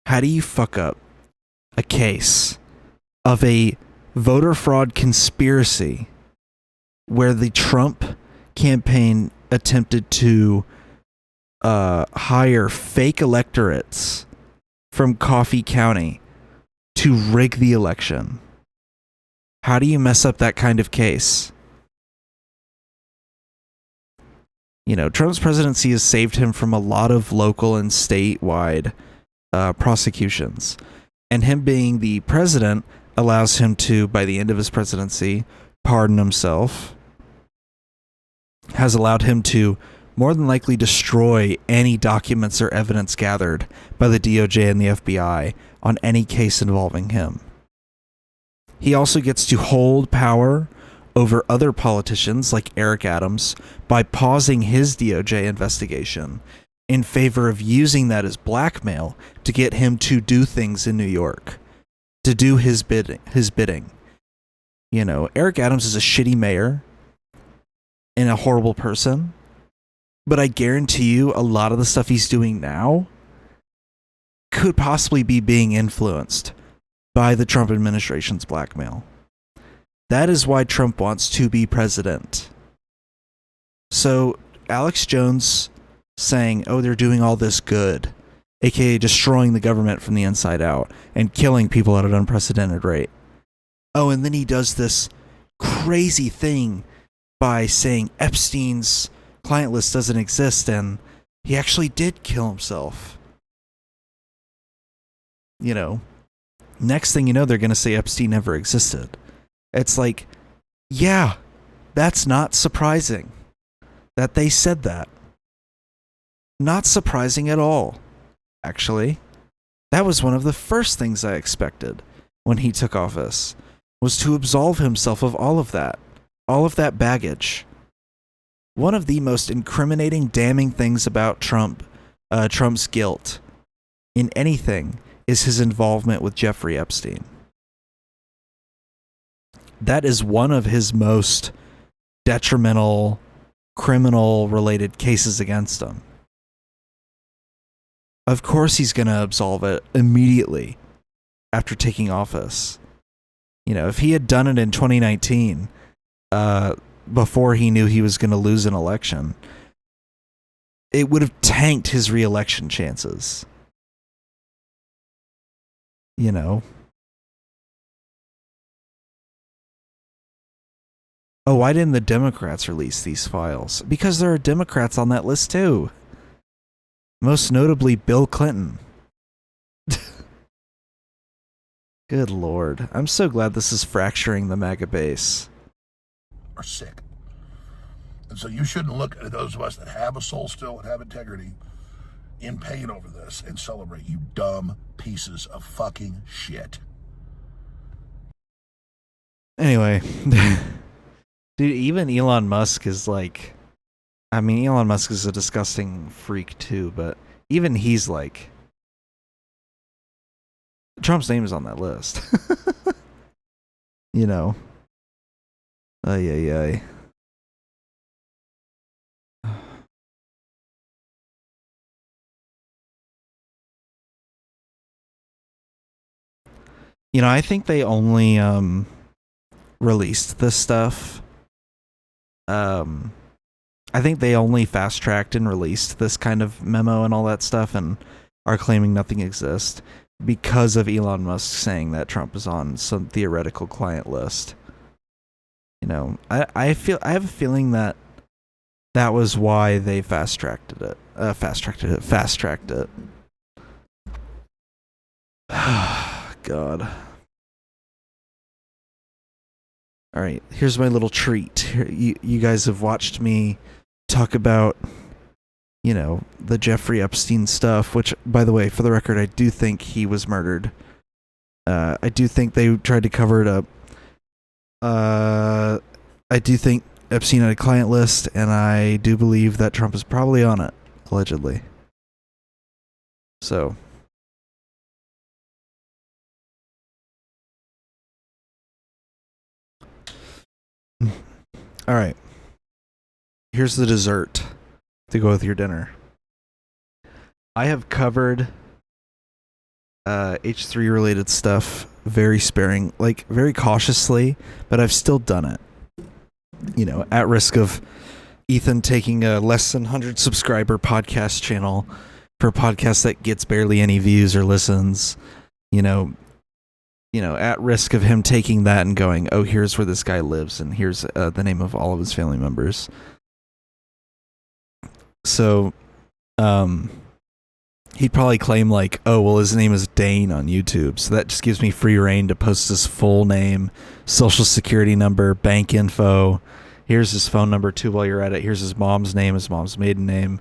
How do you fuck up a case of a voter fraud conspiracy where the Trump campaign attempted to hire fake electorates from Coffee County to rig the election. How do you mess up that kind of case? You know, Trump's presidency has saved him from a lot of local and statewide prosecutions. And him being the president allows him to, by the end of his presidency, pardon himself. Has allowed him to more than likely destroy any documents or evidence gathered by the DOJ and the FBI on any case involving him. He also gets to hold power over other politicians like Eric Adams by pausing his DOJ investigation in favor of using that as blackmail to get him to do things in New York, to do his bidding. You know, Eric Adams is a shitty mayor and a horrible person, but I guarantee you a lot of the stuff he's doing now could possibly be being influenced by the Trump administration's blackmail. That is why Trump wants to be president. So Alex Jones saying, oh, they're doing all this good, aka destroying the government from the inside out and killing people at an unprecedented rate. Oh, and then he does this crazy thing by saying Epstein's client list doesn't exist and he actually did kill himself. You know, next thing you know, they're going to say Epstein never existed. It's like, yeah, that's not surprising that they said that. Not surprising at all, actually. That was one of the first things I expected when he took office, was to absolve himself of all of that baggage. One of the most incriminating, damning things about Trump's guilt in anything is his involvement with Jeffrey Epstein. That is one of his most detrimental, criminal-related cases against him. Of course he's going to absolve it immediately after taking office. You know, if he had done it in 2019, before he knew he was going to lose an election, it would have tanked his re-election chances. You know? Oh, why didn't the Democrats release these files? Because there are Democrats on that list too. Most notably Bill Clinton. Good Lord. I'm so glad this is fracturing the MAGA base. Are sick. And so you shouldn't look at those of us that have a soul still and have integrity in pain over this and celebrate, you dumb pieces of fucking shit. Anyway. Dude, even Elon Musk is like... I mean, Elon Musk is a disgusting freak too, but even he's like... Trump's name is on that list. You know. Ay, ay, ay. You know, I think they only released this stuff. I think they only fast-tracked and released this kind of memo and all that stuff and are claiming nothing exists because of Elon Musk saying that Trump is on some theoretical client list. You know, I have a feeling that that was why they fast-tracked it. God. All right, here's my little treat. You guys have watched me talk about, you know, the Jeffrey Epstein stuff, which, by the way, for the record, I do think he was murdered. I do think they tried to cover it up. I do think Epstein had a client list, and I do believe that Trump is probably on it, allegedly. So... all right. Here's the dessert to go with your dinner. I have covered H3 related stuff very sparing, like very cautiously, but I've still done it. You know, at risk of Ethan taking a less than 100 subscriber podcast channel for a podcast that gets barely any views or listens, at risk of him taking that and going, oh, here's where this guy lives and here's the name of all of his family members. So, he'd probably claim like, oh, well, his name is Dane on YouTube. So that just gives me free reign to post his full name, social security number, bank info. Here's his phone number too while you're at it. Here's his mom's name, his mom's maiden name.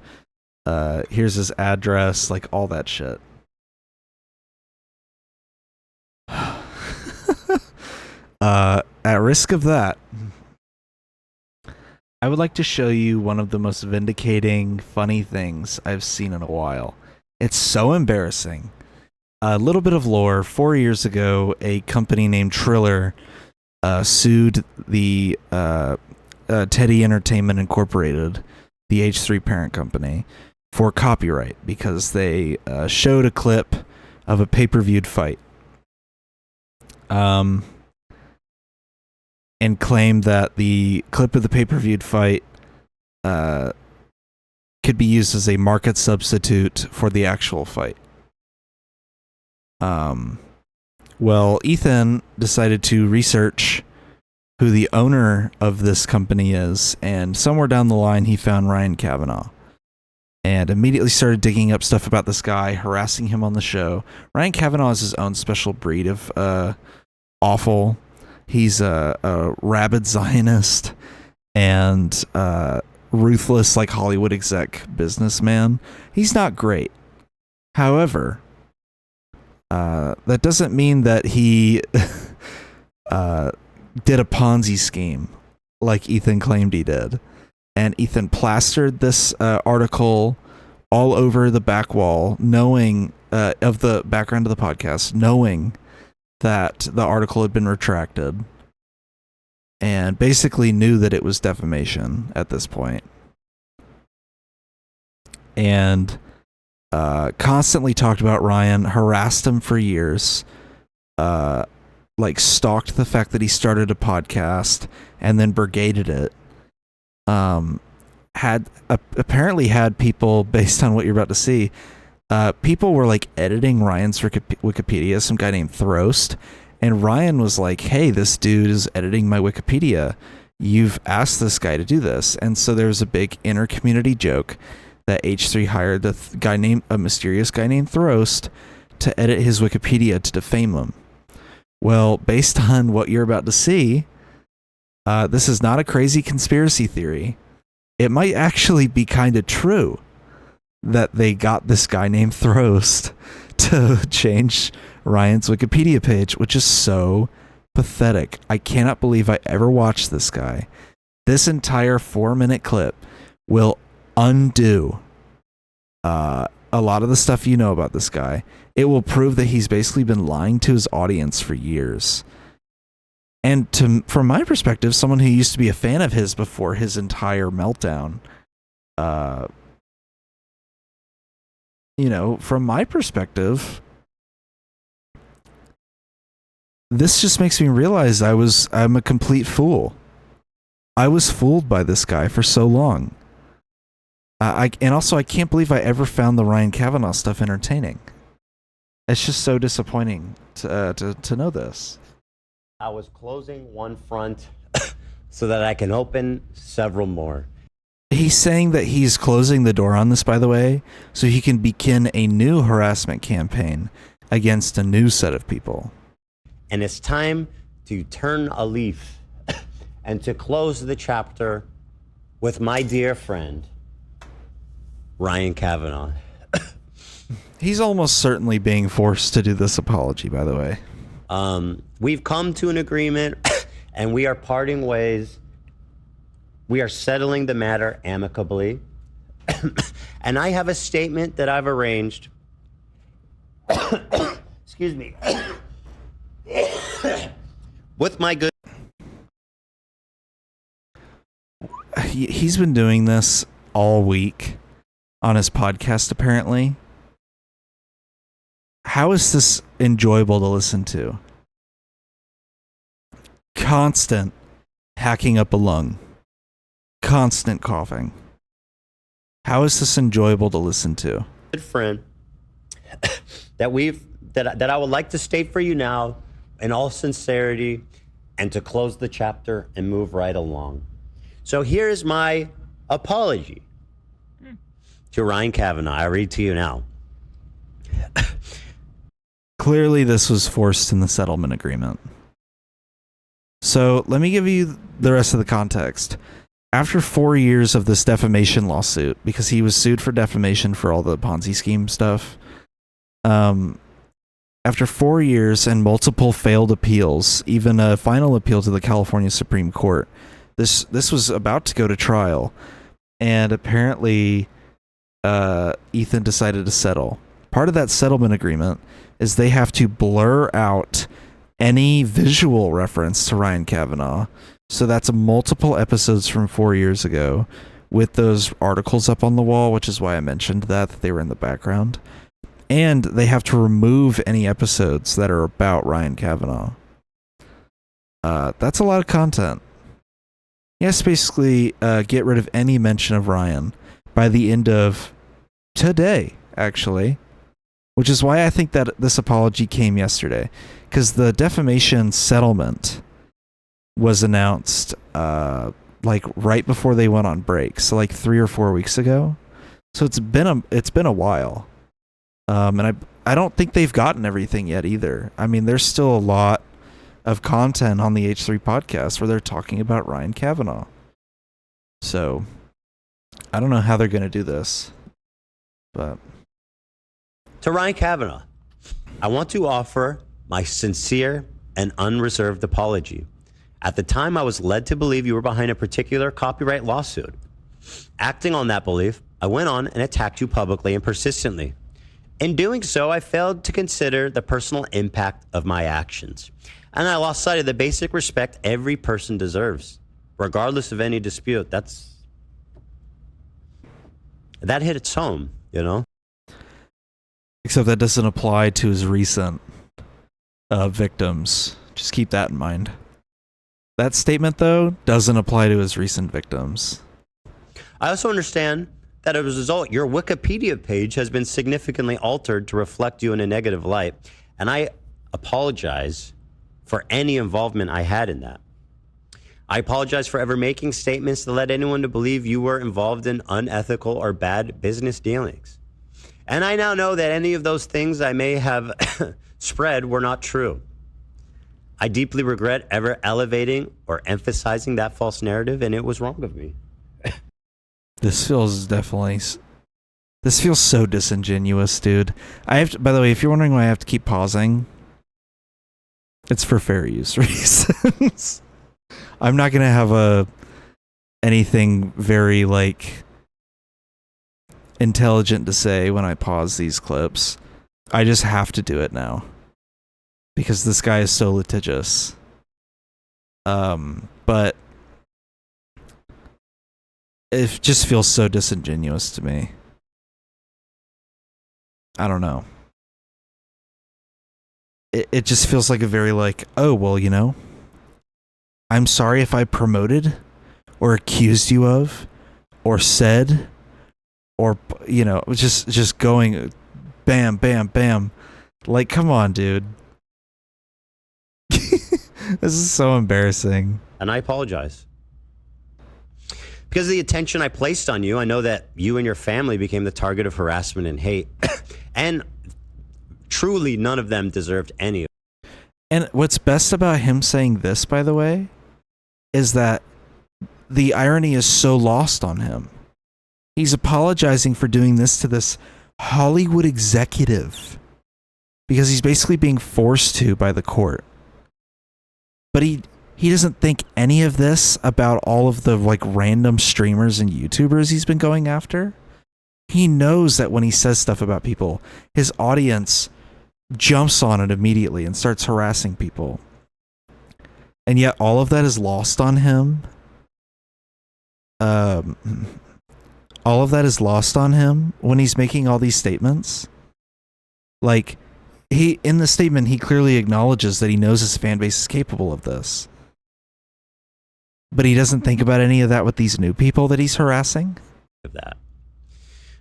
Here's his address, like all that shit. At risk of that, I would like to show you one of the most vindicating, funny things I've seen in a while. It's so embarrassing. A little bit of lore. 4 years ago, a company named Triller sued the Teddy Entertainment Incorporated, the H3 parent company, for copyright because they showed a clip of a pay-per-viewed fight. And claimed that the clip of the pay-per-viewed fight could be used as a market substitute for the actual fight. Well, Ethan decided to research who the owner of this company is, and somewhere down the line he found Ryan Kavanaugh. And immediately started digging up stuff about this guy, harassing him on the show. Ryan Kavanaugh is his own special breed of awful. He's a rabid Zionist and ruthless, like Hollywood exec businessman. He's not great. However, that doesn't mean that he did a Ponzi scheme like Ethan claimed he did. And Ethan plastered this article all over the back wall, knowing of the background of the podcast, knowing that the article had been retracted, and basically knew that it was defamation at this point. And constantly talked about Ryan, harassed him for years, stalked the fact that he started a podcast and then brigaded it. Apparently had people, based on what you're about to see, people were like editing Ryan's Wikipedia, some guy named Throst, and Ryan was like, hey, this dude is editing my Wikipedia. You've asked this guy to do this. And so there was a big inter-community joke that H3 hired a mysterious guy named Throst to edit his Wikipedia to defame him. Well, based on what you're about to see, this is not a crazy conspiracy theory. It might actually be kind of true that they got this guy named Throst to change Ryan's Wikipedia page, which is so pathetic. I cannot believe I ever watched this guy. This entire 4-minute clip will undo a lot of the stuff you know about this guy. It will prove that he's basically been lying to his audience for years. And from my perspective, someone who used to be a fan of his before his entire meltdown, from my perspective, this just makes me realize I'm a complete fool. I was fooled by this guy for so long. And also I can't believe I ever found the Ryan Kavanaugh stuff entertaining. It's just so disappointing to know this. I was closing one front so that I can open several more. He's saying that he's closing the door on this, by the way, so he can begin a new harassment campaign against a new set of people. And it's time to turn a leaf and to close the chapter with my dear friend, Ryan Kavanaugh. He's almost certainly being forced to do this apology, by the way. We've come to an agreement and we are parting ways. We are settling the matter amicably. And I have a statement that I've arranged. Excuse me. With my good. He's been doing this all week on his podcast, apparently. How is this enjoyable to listen to? Constant hacking up a lung. constant coughing. How is this enjoyable to listen to? Good friend that I would like to state for you now in all sincerity and to close the chapter and move right along. So here's my apology to Ryan Kavanaugh. I read to you now. Clearly, this was forced in the settlement agreement. So let me give you the rest of the context. After 4 years of this defamation lawsuit, because he was sued for defamation for all the Ponzi scheme stuff, after 4 years and multiple failed appeals, even a final appeal to the California Supreme Court, this was about to go to trial, and apparently Ethan decided to settle. Part of that settlement agreement is they have to blur out any visual reference to Ryan Kavanaugh. So that's multiple episodes from 4 years ago with those articles up on the wall, which is why I mentioned that they were in the background. And they have to remove any episodes that are about Ryan Kavanaugh. That's a lot of content. Yes, basically get rid of any mention of Ryan by the end of today, actually. Which is why I think that this apology came yesterday. Because the defamation settlement was announced like right before they went on break. So like 3 or 4 weeks ago. So it's been a while. And I don't think they've gotten everything yet either. I mean, there's still a lot of content on the H3 podcast where they're talking about Ryan Kavanaugh. So I don't know how they're going to do this. But To Ryan Kavanaugh, I want to offer my sincere and unreserved apology. At the time, I was led to believe you were behind a particular copyright lawsuit. Acting on that belief, I went on and attacked you publicly and persistently. In doing so, I failed to consider the personal impact of my actions. And I lost sight of the basic respect every person deserves, regardless of any dispute. That hit its home, you know? except that doesn't apply to his recent victims. Just keep that in mind. That statement, though, doesn't apply to his recent victims. I also understand that as a result, your Wikipedia page has been significantly altered to reflect you in a negative light. And I apologize for any involvement I had in that. I apologize for ever making statements that led anyone to believe you were involved in unethical or bad business dealings. And I now know that any of those things I may have spread were not true. I deeply regret ever elevating or emphasizing that false narrative, and it was wrong of me. This feels so disingenuous, dude. By the way, if you're wondering why I have to keep pausing, it's for fair use reasons. I'm not going to have anything very, intelligent to say when I pause these clips. I just have to do it now. Because this guy is so litigious. But it just feels so disingenuous to me. I don't know. It just feels like a very oh, well, I'm sorry if I promoted or accused you of or said or, just going bam, bam, bam. Come on, dude. This is so embarrassing. And I apologize. Because of the attention I placed on you, I know that you and your family became the target of harassment and hate. And truly, none of them deserved any of it. And what's best about him saying this, by the way, is that the irony is so lost on him. He's apologizing for doing this to this Hollywood executive because he's basically being forced to by the court. But he doesn't think any of this about all of the random streamers and YouTubers he's been going after. He knows that when he says stuff about people, his audience jumps on it immediately and starts harassing people. And yet all of that is lost on him. All of that is lost on him when he's making all these statements. In the statement, he clearly acknowledges that he knows his fan base is capable of this. But he doesn't think about any of that with these new people that he's harassing? Of that.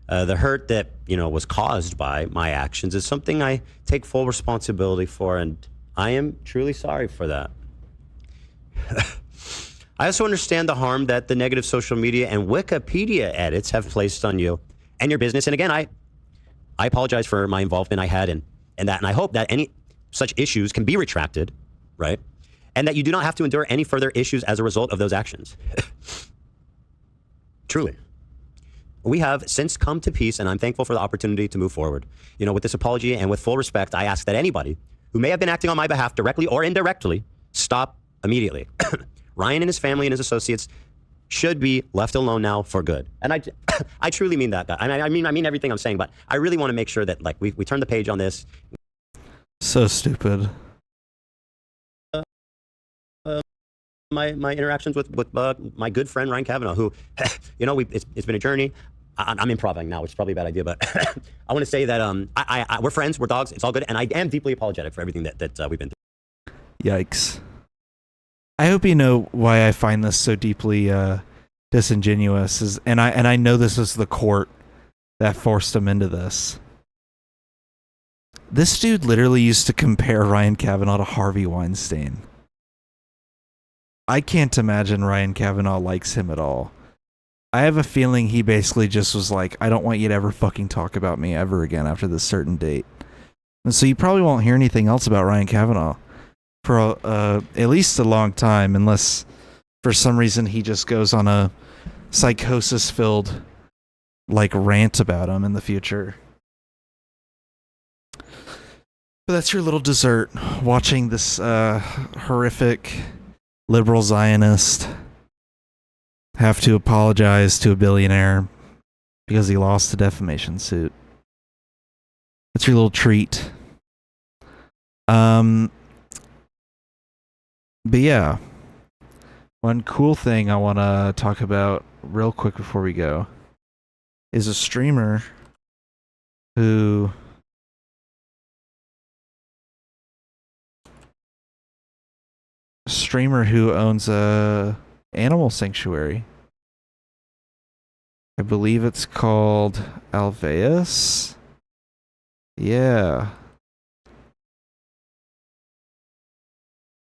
The hurt that, was caused by my actions is something I take full responsibility for, and I am truly sorry for that. I also understand the harm that the negative social media and Wikipedia edits have placed on you and your business. And again, I apologize for my involvement I had in that, and I hope that any such issues can be retracted, right? And that you do not have to endure any further issues as a result of those actions. Truly. We have since come to peace, and I'm thankful for the opportunity to move forward. With this apology and with full respect, I ask that anybody who may have been acting on my behalf directly or indirectly stop immediately. Ryan and his family and his associates should be left alone now for good. And I truly mean that. I mean everything I'm saying, but I really want to make sure that we turn the page on this. So stupid. My interactions with my good friend Ryan Kavanaugh, who, it's been a journey. I'm improvising now, which is probably a bad idea, but I want to say that we're friends, we're dogs, it's all good, and I am deeply apologetic for everything that we've been through. Yikes. I hope you know why I find this so deeply disingenuous, and I know this is the court that forced him into this. This dude literally used to compare Ryan Kavanaugh to Harvey Weinstein. I can't imagine Ryan Kavanaugh likes him at all. I have a feeling he basically just was like, I don't want you to ever fucking talk about me ever again after this certain date. And so you probably won't hear anything else about Ryan Kavanaugh for at least a long time, unless for some reason he just goes on a psychosis-filled rant about him in the future. But that's your little dessert, watching this horrific liberal Zionist have to apologize to a billionaire because he lost a defamation suit. That's your little treat. But yeah, one cool thing I want to talk about real quick before we go is a streamer who owns a animal sanctuary. I believe it's called Alveus. Yeah,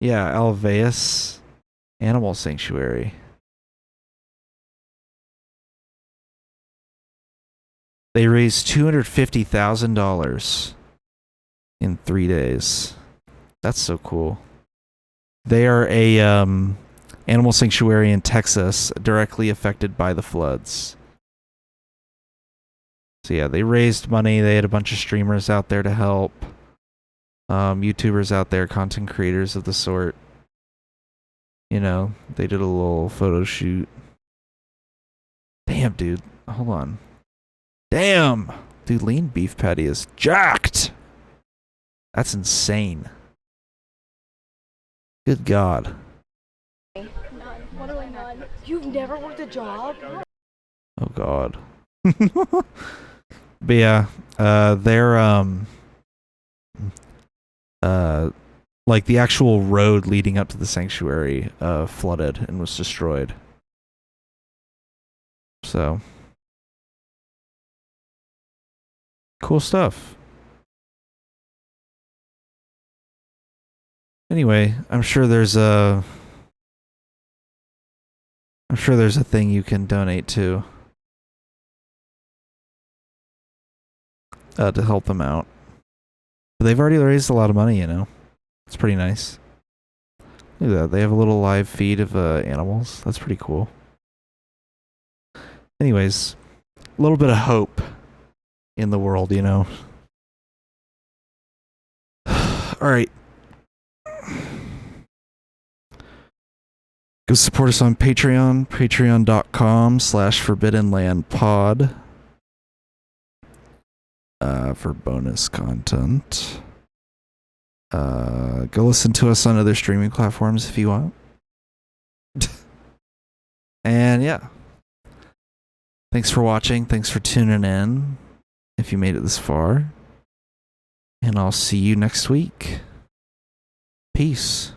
Alveus Animal Sanctuary. They raised $250,000 in 3 days. That's so cool. They are a animal sanctuary in Texas, directly affected by the floods. So yeah, they raised money. They had a bunch of streamers out there to help. YouTubers out there, content creators of the sort. They did a little photo shoot. Damn, dude. Hold on. Damn! Dude, lean beef patty is jacked! That's insane. Good God. What do I none? You've never worked a job? Oh God. But yeah, they're the actual road leading up to the sanctuary flooded and was destroyed. So cool stuff. Anyway, I'm sure there's a thing you can donate to help them out. But they've already raised a lot of money, It's pretty nice. Look at that. They have a little live feed of animals. That's pretty cool. Anyways, a little bit of hope in the world, All right. Go support us on Patreon, patreon.com/forbiddenlandpod for bonus content. Go listen to us on other streaming platforms if you want. And yeah. Thanks for watching. Thanks for tuning in, if you made it this far. And I'll see you next week. Peace.